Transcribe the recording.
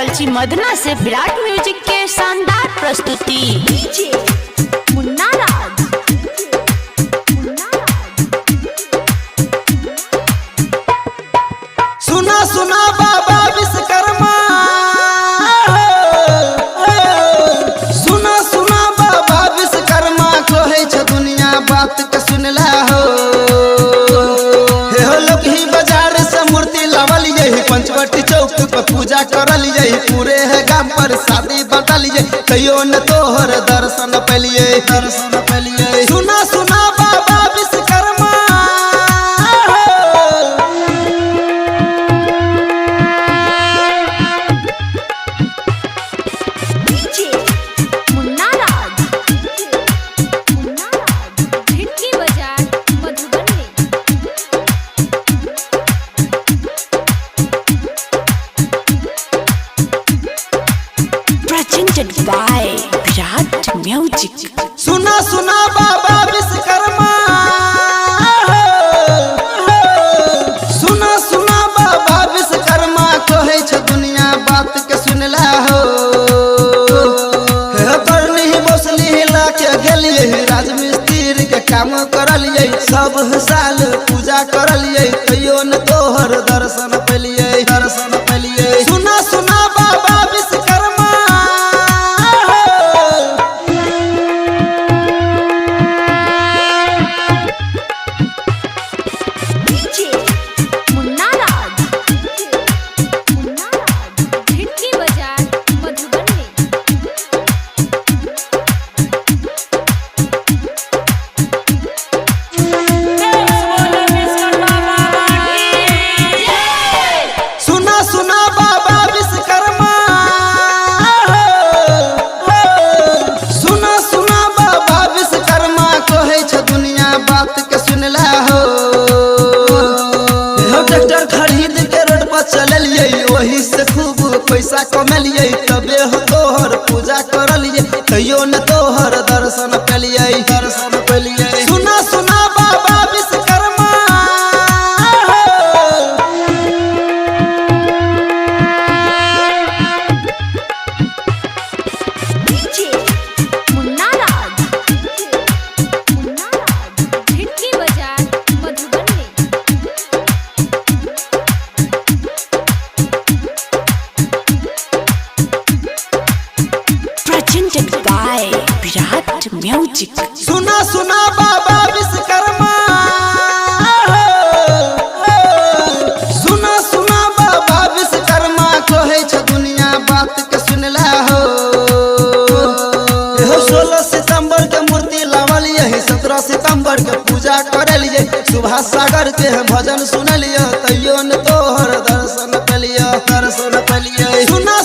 कलची मदना से विराट म्यूजिक के शानदार प्रस्तुति। डीजे मुन्ना राज। सुना सुना बाबा विश्वकर्मा, सुना सुना बाबा विश्वकर्मा, कहे छ दुनिया बात के सुनला हो। हे हो लोग ही बाजार से मूर्ति लावल यही पंचवटी चौक पर पूजा करल यही, पूरे है गांव पर शादी बदल यही, कहियो न तोहर दर्शन पलिए दर्शन पलिए। सुना सुना बाबा Vishwakarma, presented by Virat music. सुना सुना बाबा विश्वकर्मा, सुना सुना बाबा विश्वकर्मा, कहे छ दुनिया बात के सुनला हो। करनी बसली लाके गेलिए राजमिस्त्री के काम करलिए, सब साल पूजा करलिए, कहियो न तोहर दर्शन पलिए दर्शन पलिए। सुना सुना बाबा विश्वकर्मा, ट्रैक्टर खरीद के रोड पर चलिए, वही से खूब पैसा कमलिए, तबे हो तोहर पूजा करलिए, कहियो न तोहर दर्शन पलिए दर्शन पलिए। सुना सुना बाबा Vishwakarma, presented by Virat music. सुना सुना बाबा विश्वकर्मा, सुना सुना बाबा विश्वकर्मा, कहे छ दुनिया बात के सुनला हो। 16 सितंबर के मूर्ति लावल यही, 17 सितंबर के पूजा करलिए, सुभाष सागर के भजन सुनलिए, तैयो न तोहर दर्शन पलिए दर्शन पलिए। सुना